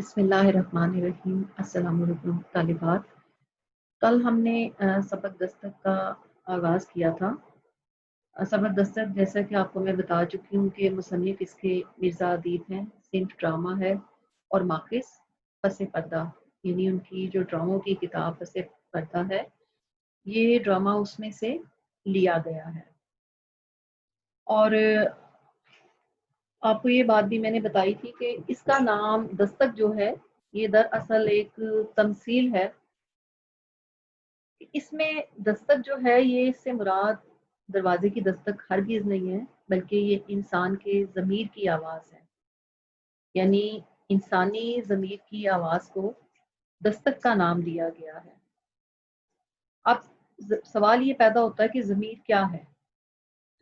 بسم اللہ الرحمن الرحیم۔ السلام علیکم طالبات۔ کل ہم نے سبق دستک کا آغاز کیا تھا۔ سبق دستک جیسا کہ آپ کو میں بتا چکی ہوں کہ مصنف اس کے مرزا ادیب ہیں، صنف ڈرامہ ہے اور ماخذ پس پردہ، یعنی ان کی جو ڈراموں کی کتاب پس پردہ ہے یہ ڈرامہ اس میں سے لیا گیا ہے۔ اور آپ کو یہ بات بھی میں نے بتائی تھی کہ اس کا نام دستک جو ہے یہ دراصل ایک تمثیل ہے۔ اس میں دستک جو ہے یہ اس سے مراد دروازے کی دستک ہرگز نہیں ہے، بلکہ یہ انسان کے ضمیر کی آواز ہے، یعنی انسانی ضمیر کی آواز کو دستک کا نام دیا گیا ہے۔ اب سوال یہ پیدا ہوتا ہے کہ ضمیر کیا ہے؟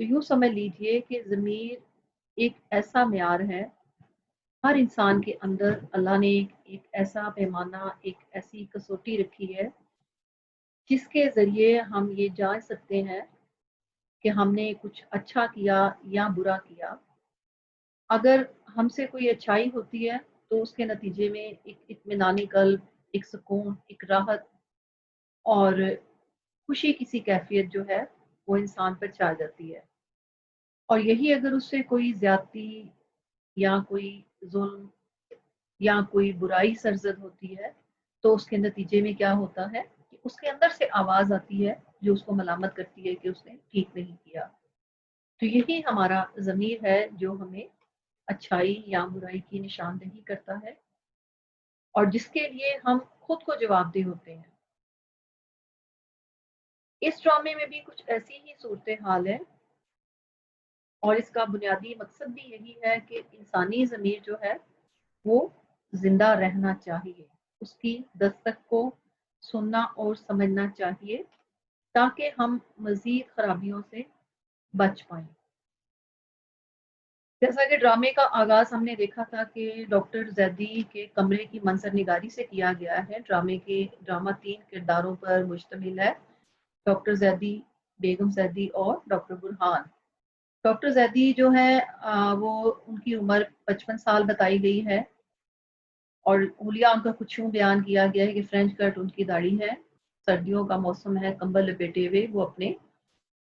تو یوں سمجھ لیجئے کہ ضمیر ایک ایسا معیار ہے، ہر انسان کے اندر اللہ نے ایک ایسا پیمانہ، ایک ایسی کسوٹی رکھی ہے جس کے ذریعے ہم یہ جان سکتے ہیں کہ ہم نے کچھ اچھا کیا یا برا کیا۔ اگر ہم سے کوئی اچھائی ہوتی ہے تو اس کے نتیجے میں ایک اطمینانی قلب، ایک سکون، ایک راحت اور خوشی کسی کیفیت جو ہے وہ انسان پر چھا جاتی ہے، اور یہی اگر اس سے کوئی زیادتی یا کوئی ظلم یا کوئی برائی سرزد ہوتی ہے تو اس کے نتیجے میں کیا ہوتا ہے کہ اس کے اندر سے آواز آتی ہے جو اس کو ملامت کرتی ہے کہ اس نے ٹھیک نہیں کیا۔ تو یہی ہمارا ضمیر ہے جو ہمیں اچھائی یا برائی کی نشاندہی کرتا ہے اور جس کے لیے ہم خود کو جواب دہ ہوتے ہیں۔ اس ڈرامے میں بھی کچھ ایسی ہی صورتحال ہے اور اس کا بنیادی مقصد بھی یہی ہے کہ انسانی ضمیر جو ہے وہ زندہ رہنا چاہیے، اس کی دستک کو سننا اور سمجھنا چاہیے تاکہ ہم مزید خرابیوں سے بچ پائیں۔ جیسا کہ ڈرامے کا آغاز ہم نے دیکھا تھا کہ ڈاکٹر زیدی کے کمرے کی منظر نگاری سے کیا گیا ہے۔ ڈرامہ 3 کرداروں پر مشتمل ہے: ڈاکٹر زیدی، بیگم زیدی اور ڈاکٹر برہان۔ ڈاکٹر زیدی جو ہے وہ ان کی عمر 55 سال بتائی گئی ہے اور حلیہ ان کا کچھ یوں بیان کیا گیا ہے کہ فرینچ کٹ ان کی داڑھی ہے، سردیوں کا موسم ہے، کمبل لپیٹے ہوئے وہ اپنے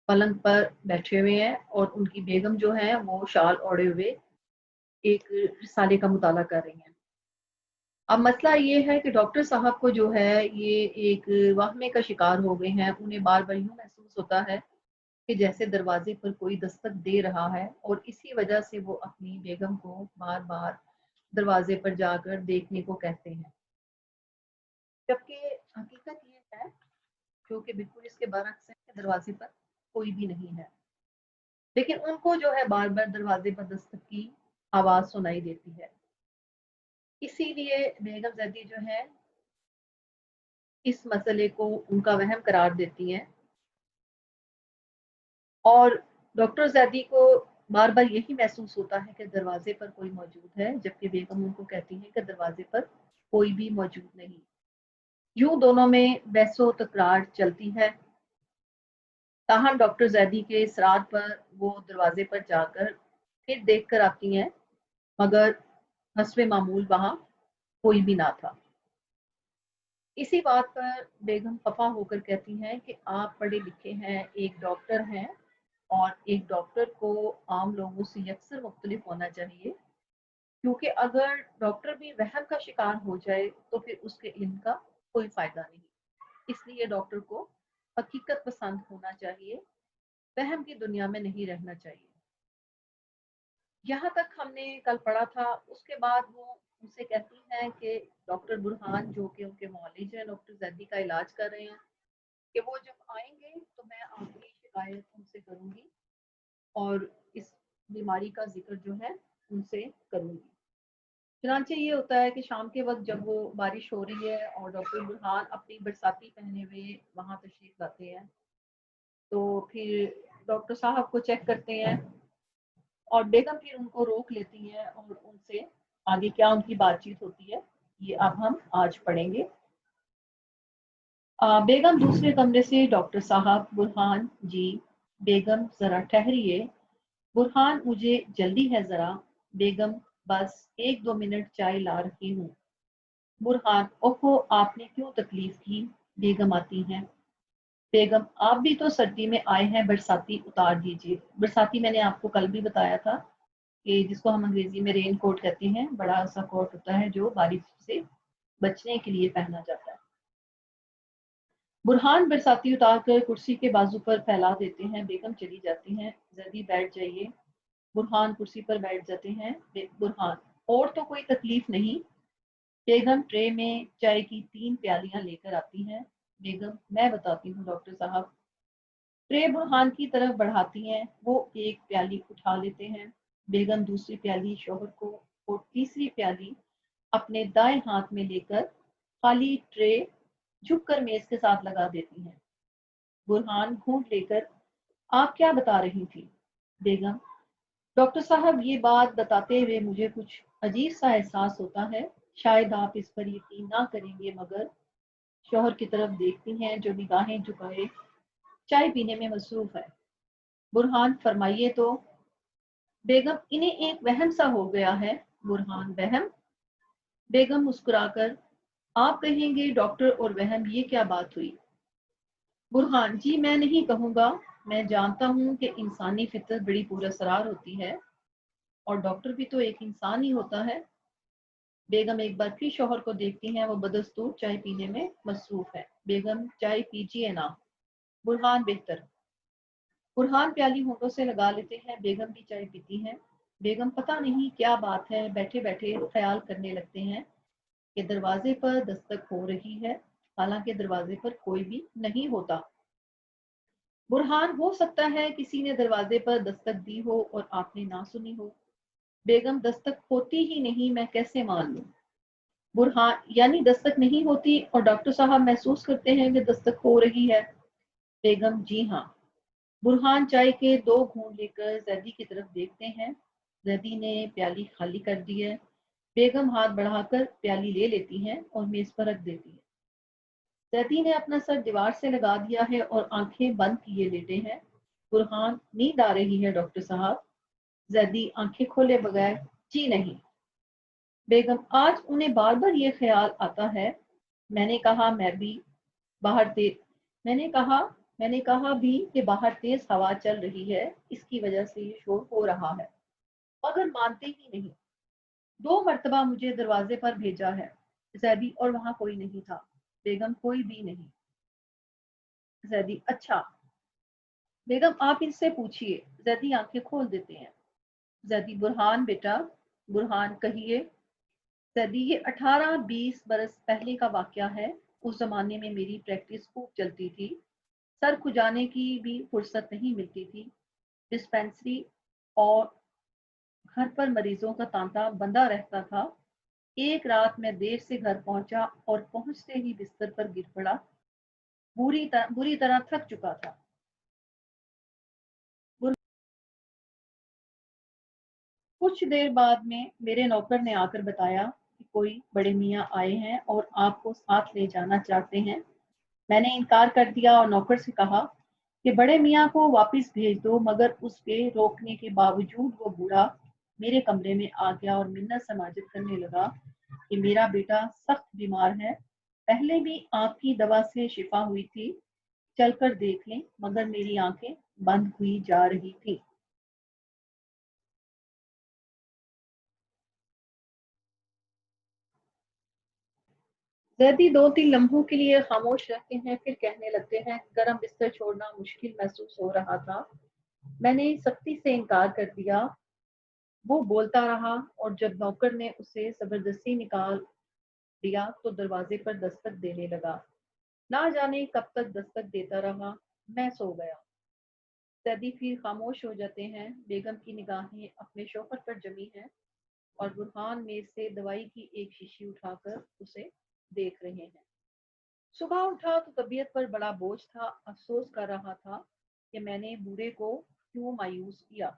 پلنگ پر بیٹھے ہوئے ہیں اور ان کی بیگم جو ہے وہ شال اوڑے ہوئے ایک رسالے کا مطالعہ کر رہی ہیں۔ اب مسئلہ یہ ہے کہ ڈاکٹر صاحب کو جو ہے یہ ایک وہمے کا شکار ہو گئے ہیں، انہیں بار بار یوں محسوس ہوتا ہے کہ جیسے دروازے پر کوئی دستک دے رہا ہے، اور اسی وجہ سے وہ اپنی بیگم کو بار بار دروازے پر جا کر دیکھنے کو کہتے ہیں، جبکہ حقیقت یہ ہے جو کہ بالکل اس کے برعکس ہے کہ دروازے پر کوئی بھی نہیں ہے، لیکن ان کو جو ہے بار بار دروازے پر دستک کی آواز سنائی دیتی ہے۔ اسی لیے بیگم زیدی جو ہے اس مسئلے کو ان کا وہم قرار دیتی ہیں اور ڈاکٹر زیدی کو بار بار یہی محسوس ہوتا ہے کہ دروازے پر کوئی موجود ہے، جبکہ بیگم ان کو کہتی ہے کہ دروازے پر کوئی بھی موجود نہیں۔ یوں دونوں میں بحث و تکرار چلتی ہے، تاہم ڈاکٹر زیدی کے اصرار پر وہ دروازے پر جا کر پھر دیکھ کر آتی ہیں، مگر حسب معمول وہاں کوئی بھی نہ تھا۔ اسی بات پر بیگم خفا ہو کر کہتی ہیں کہ آپ پڑھے لکھے ہیں، ایک ڈاکٹر ہیں، اور ایک ڈاکٹر کو عام لوگوں سے یکسر مختلف ہونا چاہیے، کیونکہ اگر ڈاکٹر بھی وہم کا شکار ہو جائے تو پھر اس کے علم کا کوئی فائدہ نہیں۔ اس لیے ڈاکٹر کو حقیقت پسند ہونا چاہیے، وہم کی دنیا میں نہیں رہنا چاہیے۔ یہاں تک ہم نے کل پڑھا تھا۔ اس کے بعد وہ ان سے کہتی ہیں کہ ڈاکٹر برہان جو کہ ان کے معالج ہیں، ڈاکٹر زیدی کا علاج کر رہے ہیں، کہ وہ جب آئیں گے تو میں آپ کی شکایت ان سے کروں گی اور اس بیماری کا ذکر جو ہے ان سے کروں گی۔ چنانچہ یہ ہوتا ہے کہ شام کے وقت جب وہ بارش ہو رہی ہے اور ڈاکٹر برہان اپنی برساتی پہنے ہوئے وہاں تشریف لاتے ہیں، تو پھر ڈاکٹر صاحب کو چیک کرتے ہیں اور بیگم پھر ان کو روک لیتی ہیں اور ان سے آگے کیا ان کی بات چیت ہوتی ہے یہ اب ہم آج پڑھیں گے۔ بیگم دوسرے کمرے سے: ڈاکٹر صاحب، برہان جی۔ بیگم: ذرا ٹھہریے برہان، مجھے جلدی ہے ذرا۔ بیگم: بس 1-2 منٹ، چائے لا رہی ہوں۔ बुरहान, ओहो आपने क्यों तकलीफ की? बेगम आती हैं। बेगम, आप भी तो सर्दी में आए हैं, बरसाती उतार दीजिए। बरसाती मैंने आपको कल भी बताया था कि जिसको हम अंग्रेजी में रेन कोट कहते हैं, बड़ा सा कोट होता है जो बारिश से बचने के लिए पहना जाता है। बुरहान बरसाती उतार कर कुर्सी के बाजू पर फैला देते हैं। बेगम चली जाती हैं। जल्दी बैठ जाइए। बुरहान कुर्सी पर बैठ जाते हैं। बुरहान, और तो कोई तकलीफ नहीं? बेगम ट्रे में चाय की 3 प्यालियां लेकर आती हैं। बेगम, मैं बताती हूँ डॉक्टर साहब। ट्रे बुरहान की तरफ बढ़ाती हैं। वो एक प्याली उठा लेते हैं। बेगम दूसरी प्याली शौहर को और तीसरी प्याली अपने दाएं हाथ में लेकर खाली ट्रे झुककर मेज के साथ लगा देती हैं। बुरहान घूंट लेकर, आप क्या बता रही थी? बेगम, डॉक्टर साहब ये बात बताते हुए मुझे कुछ अजीब सा एहसास होता है। शायद आप इस पर यकीन ना करेंगे, मगर शौहर की तरफ देखती हैं जो निगाहें झुकाए चाय पीने में मसरूफ है। बुरहान, फरमाइए तो। बेगम, इन्हें एक वहम सा हो गया है। बुरहान, वहम? बेगम मुस्कुराकर, आप कहेंगे डॉक्टर, और वहम ये क्या बात हुई? बुरहान, जी मैं नहीं कहूँगा। मैं जानता हूँ कि इंसानी फितरत बड़ी पुरअसरार होती है, और डॉक्टर भी तो एक इंसान ही होता है। बेगम एक बार फिर शौहर को देखती हैं। वो बदस्तूर चाय पीने में मसरूफ है। बेगम, चाय पीजिए ना। बुरहान, बेहतर। बुरहान प्याली होठों से लगा लेते हैं। बेगम भी चाय पीती हैं। बेगम, पता नहीं क्या बात है, बैठे बैठे ख्याल करने लगते हैं कि दरवाजे पर दस्तक हो रही है, हालांकि दरवाजे पर कोई भी नहीं होता। बुरहान, हो सकता है किसी ने दरवाजे पर दस्तक दी हो और आपने ना सुनी हो। बेगम, दस्तक होती ही नहीं, मैं कैसे मान लूं? बुरहान, यानी दस्तक नहीं होती और डॉक्टर साहब महसूस करते हैं कि दस्तक हो रही है? बेगम, जी हाँ। बुरहान चाय के 2 घूंट लेकर जैदी की तरफ देखते हैं। जैदी ने प्याली खाली कर दी है। बेगम हाथ बढ़ाकर प्याली ले लेती हैं और मेज पर रख देती है। जैदी ने अपना सर दीवार से लगा दिया है और आंखें बंद किए लेटे हैं। बुरहान, नींद आ रही है डॉक्टर साहब? जैदी आंखें खोले बगैर, जी नहीं। बेगम, आज उन्हें बार बार ये ख्याल आता है। मैंने कहा मैं भी बाहर तेज मैंने कहा मैंने कहा भी कि बाहर तेज हवा चल रही है, इसकी वजह से ये शोर हो रहा है, मगर मानते ही नहीं। 2 मरतबा मुझे दरवाजे पर भेजा है जैदी, और वहां कोई नहीं था। बेगम, कोई भी नहीं? जैदी, अच्छा। बेगम, आप इनसे पूछिए। जैदी आंखें खोल देते हैं। जैदी, बुरहान बेटा। बुरहान, कहिए। जैदी, ये 18-20 बरस पहले का वाकया है। उस जमाने में मेरी प्रैक्टिस खूब चलती थी। सर खुजाने की भी फुर्सत नहीं मिलती थी। डिस्पेंसरी और घर पर मरीजों का तांता बंधा रहता था। एक रात मैं देर से घर पहुंचा और पहुंचते ही बिस्तर पर गिर पड़ा। बुरी तरह थक चुका था। कुछ देर बाद में मेरे नौकर ने आकर बताया कि कोई बड़े मियाँ आए हैं और आपको साथ ले जाना चाहते हैं। मैंने इनकार कर दिया और नौकर से कहा कि बड़े मियाँ को वापस भेज दो, मगर उसके रोकने के बावजूद वो बूढ़ा मेरे कमरे में आ गया और मिन्नत समाजत करने लगा कि मेरा बेटा सख्त बीमार है, पहले भी आपकी दवा से शिफा हुई थी, चलकर देख लें। मगर मेरी आंखें बंद हुई जा रही थी। जैदी 2-3 लम्हों के लिए खामोश रहते हैं, फिर कहने लगते हैं, गर्म बिस्तर छोड़ना मुश्किल महसूस हो रहा था। मैंने सख्ती से इनकार कर दिया। वो बोलता रहा, और जब नौकर ने उसे जबरदस्ती निकाल दिया तो दरवाजे पर दस्तक देने लगा। ना जाने कब तक दस्तक देता रहा। मैं सो गया। सैदी फिर खामोश हो जाते हैं। बेगम की निगाहें अपने शौहर पर जमी हैं और बुरहान मेज से दवाई की एक शीशी उठाकर उसे देख रहे हैं। सुबह उठा तो तबीयत पर बड़ा बोझ था। अफसोस कर रहा था कि मैंने बूढ़े को क्यों मायूस किया।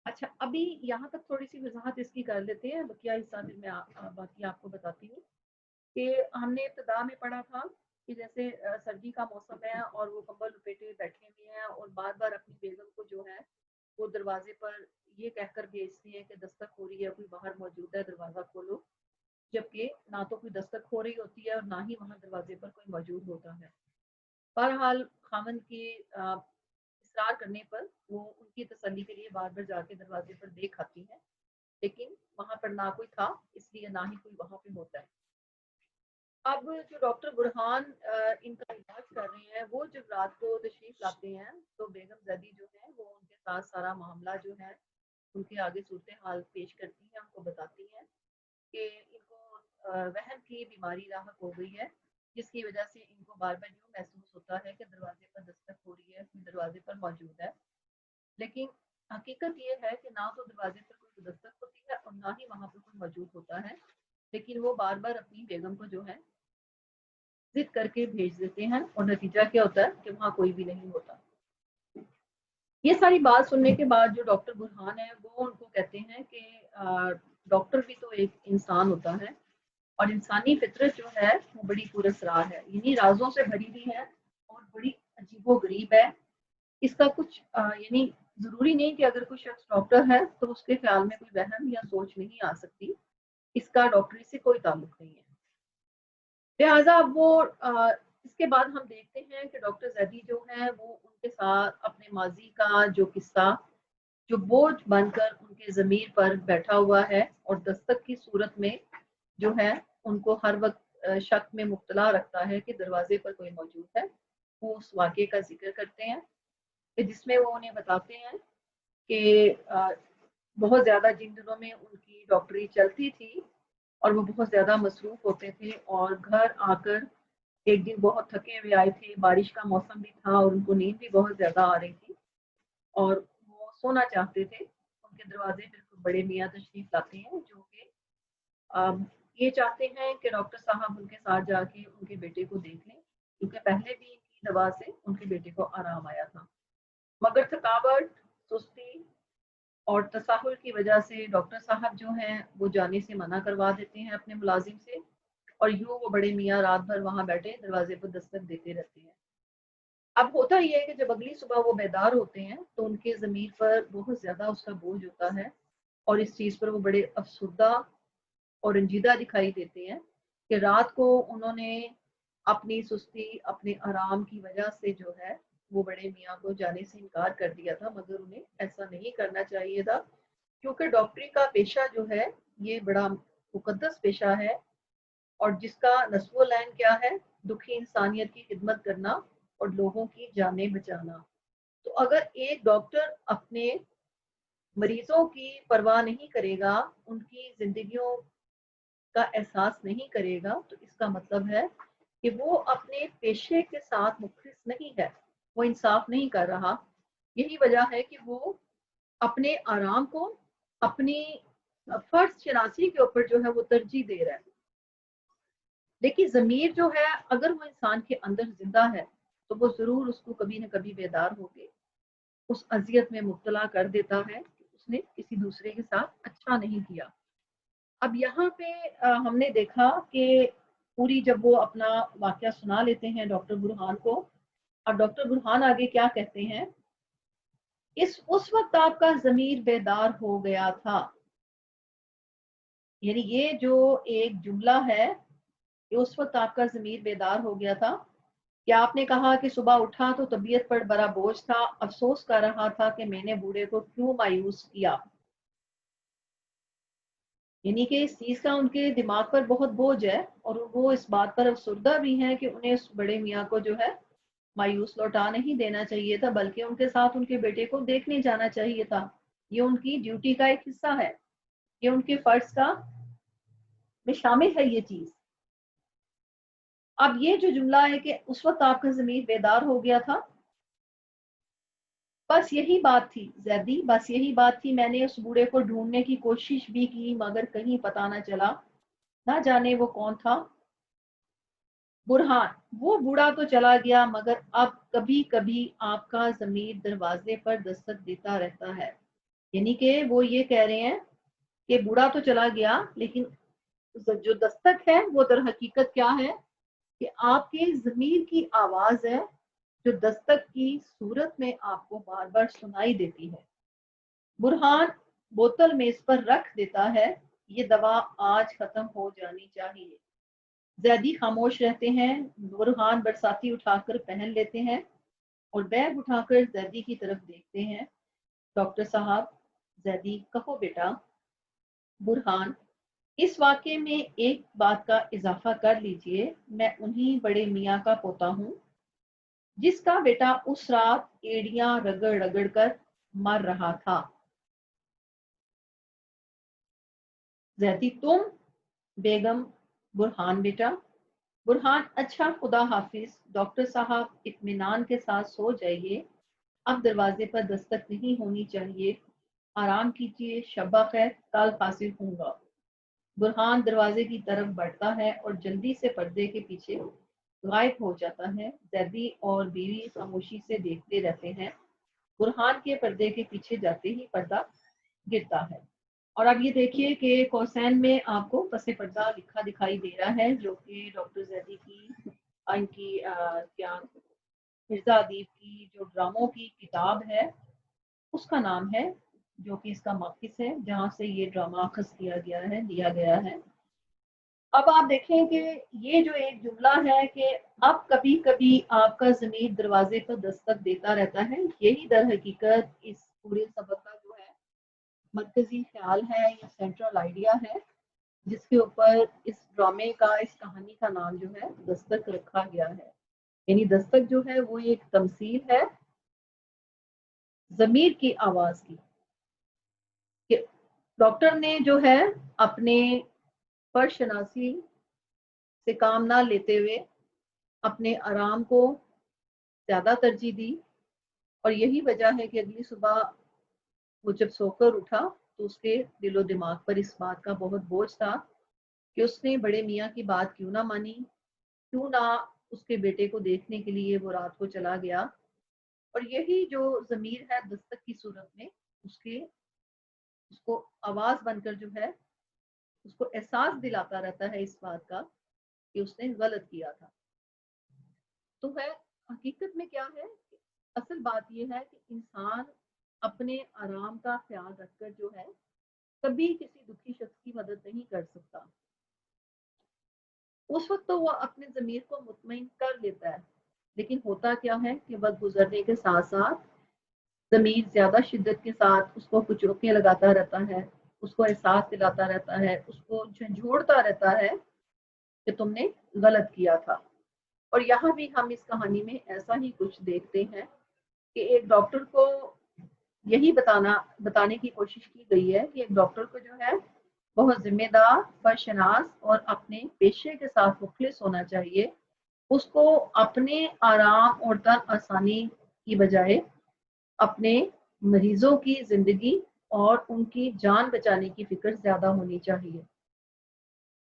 अच्छा, अभी यहाँ तक थोड़ी सी वजाहत इसकी कर लेते हैं, बकिया हिस्सा फिर मैं बाकी आपको बताती हूँ। कि हमने इब्तदा में पढ़ा था कि जैसे सर्दी का मौसम है और वो कंबल लपेटे बैठे हुए हैं और बार बार अपनी बेगम को जो है वो दरवाजे पर ये कहकर भेजती हैं कि दस्तक हो रही है, कोई बाहर मौजूद है, दरवाजा खोलो। जबकि ना तो कोई दस्तक हो रही होती है और ना ही वहां दरवाजे पर कोई मौजूद होता है। बहरहाल खामन के इसरार करने पर वो उनकी तसल्ली के लिए बार बार जाके दरवाजे पर देख आती हैं, लेकिन वहां पर ना कोई था, इसलिए ना ही कोई वहां पे होता है। अब जो डॉक्टर बुरहान इनका इलाज कर रहे हैं, वो जब रात को तशरीफ लाते हैं तो बेगम जैदी जो है वो उनके साथ सारा मामला जो है उनके आगे सूरत हाल पेश करती हैं, उनको बताती हैं कि इनको वहम की बीमारी लाहक हो गई है, जिसकी वजह से इनको बार बार यूँ महसूस होता है कि दरवाजे पर दस्तक हो रही है, कोई दरवाजे पर मौजूद है। लेकिन हकीकत ये है कि ना तो दरवाजे पर कोई दस्तक होती है और ना ही वहाँ पर कोई मौजूद होता है, लेकिन वो बार बार अपनी बेगम को जो है जिद करके भेज देते हैं और नतीजा क्या होता है कि वहाँ कोई भी नहीं होता। ये सारी बात सुनने के बाद जो डॉक्टर बुरहान है वो उनको कहते हैं कि डॉक्टर भी तो एक इंसान होता है और इंसानी फितरत जो है वो बड़ी पुरअसरार है, इन्हीं राजों से भरी हुई है और बड़ी अजीबो गरीब है। इसका कुछ यानी जरूरी नहीं कि अगर कोई शख्स डॉक्टर है तो उसके ख्याल में कोई वहम या सोच नहीं आ सकती, इसका डॉक्टरी से कोई ताल्लुक नहीं है। लिहाजा वो इसके बाद हम देखते हैं कि डॉक्टर जैदी जो है वो उनके साथ अपने माजी का जो किस्सा जो बोझ बनकर उनके ज़मीर पर बैठा हुआ है और दस्तक की सूरत में जो है उनको हर वक्त शक में मुब्तला रखता है कि दरवाजे पर कोई मौजूद है, वो उस वाक़े का जिक्र करते हैं कि जिसमें वो उन्हें बताते हैं कि बहुत ज़्यादा जिन दिनों में उनकी डॉक्टरी चलती थी और वो बहुत ज़्यादा मसरूफ़ होते थे और घर आकर एक दिन बहुत थके हुए आए थे, बारिश का मौसम भी था और उनको नींद भी बहुत ज़्यादा आ रही थी और वो सोना चाहते थे। उनके दरवाजे पर बड़े मियाँ तशरीफ़ लाते हैं जो कि ये चाहते हैं कि डॉक्टर साहब उनके साथ जाके उनके बेटे को देख लें, क्योंकि पहले भी इनकी दवा से उनके बेटे को आराम आया था। मगर थकावट, सुस्ती और तसाहुल की वजह से डॉक्टर साहब जो हैं वो जाने से मना करवा देते हैं अपने मुलाजिम से और यूँ वो बड़े मियाँ रात भर वहाँ बैठे दरवाजे पर दस्तक देते रहते हैं। अब होता ये है कि जब अगली सुबह वो बेदार होते हैं तो उनके ज़मीर पर बहुत ज़्यादा उसका बोझ होता है और इस चीज़ पर वो बड़े अफसुर्दा और रंजीदा दिखाई देते हैं कि रात को उन्होंने अपनी सुस्ती, अपने आराम की वजह से जो है वो बड़े मियाँ को जाने से इनकार कर दिया था, मगर उन्हें ऐसा नहीं करना चाहिए था, क्योंकि डॉक्टरी का पेशा जो है ये बड़ा मुकद्दस पेशा है और जिसका नस्व लैन क्या है, दुखी इंसानियत की खिदमत करना और लोगों की जानें बचाना। तो अगर एक डॉक्टर अपने मरीजों की परवाह नहीं करेगा, उनकी जिंदगियों का एहसास नहीं करेगा, तो इसका मतलब है कि वो अपने पेशे के साथ मुखलिस नहीं है, वो इंसाफ नहीं कर रहा। यही वजह है कि वो अपने आराम को अपनी फर्ज शनासी के ऊपर जो है वो तरजीह दे रहा है। देखिए ज़मीर जो है अगर वो इंसान के अंदर जिंदा है तो वो ज़रूर उसको कभी न कभी बेदार होके उस अजियत में मुब्तला कर देता है कि उसने किसी दूसरे के साथ अच्छा नहीं किया। अब यहाँ पे हमने देखा कि पूरी जब वो अपना वाकया सुना लेते हैं डॉक्टर बुरहान को और डॉक्टर बुरहान आगे क्या कहते हैं, इस उस वक्त आपका ज़मीर बेदार हो गया था। यानी ये जो एक जुमला है कि उस वक्त आपका ज़मीर बेदार हो गया था, क्या आपने कहा कि सुबह उठा तो तबीयत पर बड़ा बोझ था, अफसोस कर रहा था कि मैंने बूढ़े को क्यों मायूस किया। यानी कि इस चीज का उनके दिमाग पर बहुत बोझ है और वो इस बात पर अफसुर्दा भी है कि उन्हें उस बड़े मियाँ को जो है मायूस लौटा नहीं देना चाहिए था, बल्कि उनके साथ उनके बेटे को देखने जाना चाहिए था। ये उनकी ड्यूटी का एक हिस्सा है, ये उनके फर्ज का में शामिल है ये चीज। अब ये जो जुमला है कि उस वक्त आपका जमीर बेदार हो गया था, बस यही बात थी जैदी, बस यही बात थी। मैंने उस बूढ़े को ढूंढने की कोशिश भी की मगर कहीं पता न चला, ना जाने वो कौन था। बुरहान, वो बूढ़ा तो चला गया मगर अब कभी कभी आपका जमीर दरवाजे पर दस्तक देता रहता है। यानी कि वो ये कह रहे हैं कि बूढ़ा तो चला गया लेकिन जो दस्तक है वो दर हकीकत क्या है कि आपके जमीर की आवाज है जो दस्तक की सूरत में आपको बार बार सुनाई देती है। बुरहान बोतल मेज पर रख देता है یہ دوا آج ختم ہو جانی چاہیے۔ زیدی خاموش رہتے ہیں، برہان برساتی اٹھا کر پہن لیتے ہیں اور بیگ اٹھا کر زیدی کی طرف دیکھتے ہیں۔ ڈاکٹر صاحب، زیدی کہو بیٹا۔ برہان، اس واقعے میں ایک بات کا اضافہ کر لیجئے، میں انہی بڑے میاں کا پوتا ہوں جس کا بیٹا اس رات ایڑیاں رگڑ رگڑ کر مر رہا تھا۔ زیدی تم؟ بیگم، برہان بیٹا۔ برہان، اچھا خدا حافظ۔ ڈاکٹر صاحب اطمینان کے ساتھ سو جائیے، اب دروازے پر دستک نہیں ہونی چاہیے، آرام کیجیے، شب بخیر، کل حاضر ہوں گا۔ برہان دروازے کی طرف بڑھتا ہے اور جلدی سے پردے کے پیچھے غائب ہو جاتا ہے۔ زیدی اور بیوی خاموشی سے دیکھتے رہتے ہیں۔ برہان کے پردے کے پیچھے جاتے ہی پردہ گرتا ہے اور اب یہ دیکھیے کہ کوسین میں آپ کو پس پردہ لکھا دکھائی دے رہا ہے، جو کہ ڈاکٹر زیدی کی ان کی کیا مرزا ادیب کی جو ڈراموں کی کتاب ہے اس کا نام ہے، جو کہ اس کا ماخذ ہے جہاں سے یہ ڈرامہ اخذ کیا گیا ہے، لیا گیا ہے۔ اب آپ دیکھیں کہ یہ جو ایک جملہ ہے کہ اب کبھی کبھی آپ کا ضمیر دروازے پر دستک دیتا رہتا ہے، یہی در حقیقت اس پورے سبق کا جو ہے مرکزی خیال ہے یا سینٹرل آئیڈیا ہے، جس کے اوپر اس ڈرامے کا، اس کہانی کا نام جو ہے دستک رکھا گیا ہے۔ یعنی دستک جو ہے وہ ایک تمثیل ہے ضمیر کی آواز کی، کہ ڈاکٹر نے جو ہے اپنے فرش شناسی سے کام نہ لیتے ہوئے اپنے آرام کو زیادہ ترجیح دی، اور یہی وجہ ہے کہ اگلی صبح وہ جب سو کر اٹھا تو اس کے دل و دماغ پر اس بات کا بہت بوجھ تھا کہ اس نے بڑے میاں کی بات کیوں نہ مانی، کیوں نہ اس کے بیٹے کو دیکھنے کے لیے وہ رات کو چلا گیا۔ اور یہی جو ضمیر ہے دستک کی صورت میں اس کو آواز بن کر جو ہے اس کو احساس دلاتا رہتا ہے اس بات کا کہ اس نے غلط کیا تھا۔ تو ہے حقیقت میں کیا ہے، اصل بات یہ ہے کہ انسان اپنے آرام کا خیال رکھ کر جو ہے کبھی کسی دکھی شخص کی مدد نہیں کر سکتا۔ اس وقت تو وہ اپنے ضمیر کو مطمئن کر لیتا ہے، لیکن ہوتا کیا ہے کہ وقت گزرنے کے ساتھ ساتھ ضمیر زیادہ شدت کے ساتھ اس کو کچوکے لگاتا رہتا ہے، اس کو احساس دلاتا رہتا ہے، اس کو جھنجھوڑتا رہتا ہے کہ تم نے غلط کیا تھا۔ اور یہاں بھی ہم اس کہانی میں ایسا ہی کچھ دیکھتے ہیں کہ ایک ڈاکٹر کو یہی بتانے کی کوشش کی گئی ہے کہ ایک ڈاکٹر کو جو ہے بہت ذمہ دار، فرشناس اور اپنے پیشے کے ساتھ مخلص ہونا چاہیے۔ اس کو اپنے آرام اور تن آسانی کی بجائے اپنے مریضوں کی زندگی اور ان کی جان بچانے کی فکر زیادہ ہونی چاہیے۔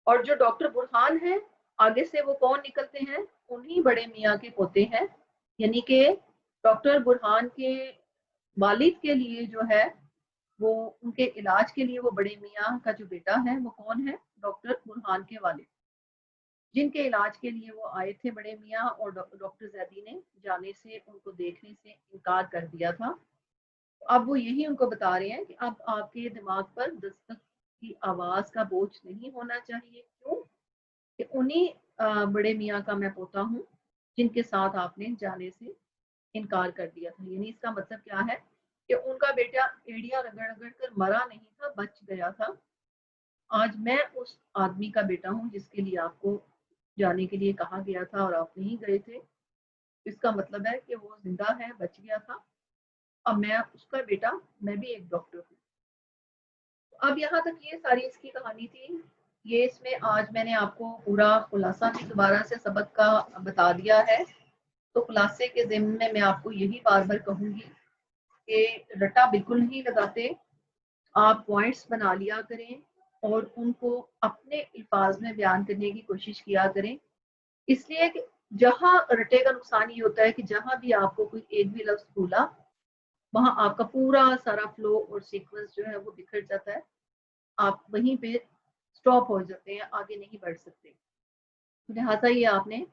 اور جو ڈاکٹر برہان ہیں آگے سے وہ کون نکلتے ہیں، انہی بڑے میاں کے پوتے ہیں، یعنی کہ ڈاکٹر برہان کے والد کے لیے جو ہے وہ ان کے علاج کے لیے وہ بڑے میاں کا جو بیٹا ہے وہ کون ہے، ڈاکٹر برہان کے والد، جن کے علاج کے لیے وہ آئے تھے بڑے میاں، اور ڈاکٹر زیدی نے جانے سے، ان کو دیکھنے سے انکار کر دیا تھا۔ اب وہ یہی ان کو بتا رہے ہیں کہ اب آپ کے دماغ پر دستک کی آواز کا بوجھ نہیں ہونا چاہیے، کیوں کہ انہی بڑے میاں کا میں پوتا ہوں جن کے ساتھ آپ نے جانے سے انکار کر دیا تھا۔ یعنی اس کا مطلب کیا ہے کہ ان کا بیٹا ایڑیاں رگڑ رگڑ کر مرا نہیں تھا، بچ گیا تھا۔ آج میں اس آدمی کا بیٹا ہوں جس کے لیے آپ کو جانے کے لیے کہا گیا تھا اور آپ نہیں گئے تھے، اس کا مطلب ہے کہ وہ زندہ ہے، بچ گیا تھا، اب میں اس کا بیٹا، میں بھی ایک ڈاکٹر ہوں۔ اب یہاں تک یہ ساری اس کی کہانی تھی۔ یہ اس میں آج میں نے آپ کو پورا خلاصہ بھی دوبارہ سے سبق کا بتا دیا ہے، تو خلاصے کے ضمن میں آپ کو یہی بار بار کہوں گی کہ رٹا بالکل نہیں لگاتے، آپ پوائنٹس بنا لیا کریں اور ان کو اپنے الفاظ میں بیان کرنے کی کوشش کیا کریں، اس لیے کہ جہاں رٹے کا نقصان یہ ہوتا ہے کہ جہاں بھی آپ کو کوئی ایک بھی لفظ بھولا وہاں آپ کا پورا سارا فلو اور سیکوینس جو ہے وہ بکھر جاتا ہے، آپ وہیں پہ سٹاپ ہو جاتے ہیں، آگے نہیں بڑھ سکتے۔ لہٰذا یہ آپ نے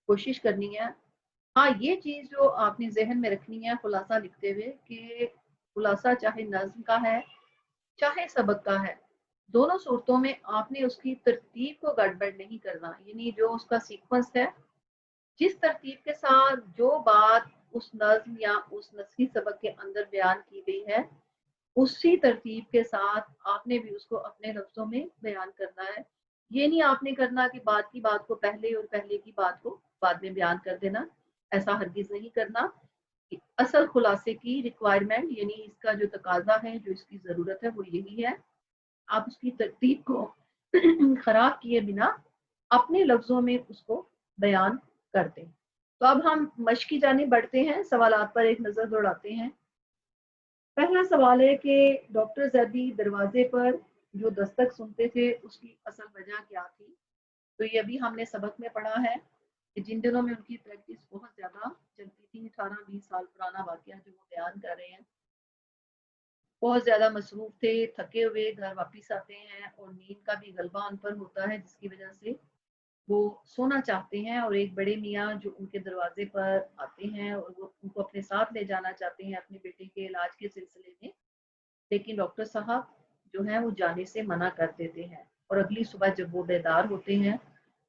کوشش کرنی ہے۔ ہاں، یہ چیز جو آپ نے ذہن میں رکھنی ہے خلاصہ لکھتے ہوئے کہ خلاصہ چاہے نظم کا ہے چاہے سبق کا ہے، दोनों सूरतों में आपने उसकी तरतीब को गड़बड़ नहीं करना, यानी जो उसका सीक्वेंस है, जिस तरतीब के साथ जो बात उस नज्म या उस नस्ली सबक के अंदर बयान की गई है, उसी तरतीब के साथ आपने भी उसको अपने लफ्जों में बयान करना है। ये नहीं आपने करना कि बात की बात को पहले और पहले की बात को बाद में बयान कर देना, ऐसा हरगिज नहीं करना। असल खुलासे की रिक्वायरमेंट यानी इसका जो तकाजा है, जो इसकी ज़रूरत है, वो यही है। आप उसकी तरतीब को खराब किए बिना अपने लफ्जों में उसको बयान करते हैं। तो अब हम मश्क की जानिब बढ़ते हैं, सवालात पर एक नज़र दौड़ाते हैं। पहला सवाल है कि डॉक्टर जैदी दरवाजे पर जो दस्तक सुनते थे उसकी असल वजह क्या थी। तो ये अभी हमने सबक में पढ़ा है कि जिन दिनों में उनकी प्रैक्टिस बहुत ज़्यादा चलती थी, 18-20 साल पुराना वाकया जो वो बयान कर रहे हैं, बहुत ज़्यादा मसरूफ़ थे, थके हुए घर वापस आते हैं और नींद का भी गलबा उन पर होता है, जिसकी वजह से वो सोना चाहते हैं और एक बड़े मियाँ जो उनके दरवाजे पर आते हैं और वो उनको अपने साथ ले जाना चाहते हैं अपने बेटे के इलाज के सिलसिले में, लेकिन डॉक्टर साहब जो है वो जाने से मना कर देते हैं। और अगली सुबह जब वो बेदार होते हैं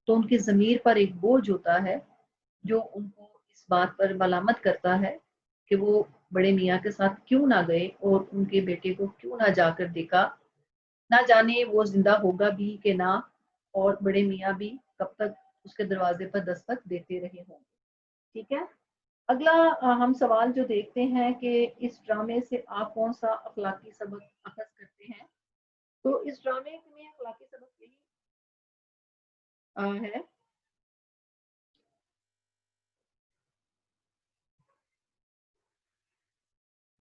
तो उनकी ज़मीर पर एक बोझ होता है जो उनको इस बात पर मलामत करता है कि वो बड़े मियाँ के साथ क्यों ना गए और उनके बेटे को क्यों ना जाकर देखा। ना जाने वो जिंदा होगा भी कि ना, और बड़े मियाँ भी कब तक उसके दरवाजे पर दस्तक देते रहे होंगे। ठीक है। अगला हम सवाल जो देखते हैं कि इस ड्रामे से आप कौन सा अखलाकी सबक अखज़ करते हैं। तो इस ड्रामे में अखलाकी सबक यही है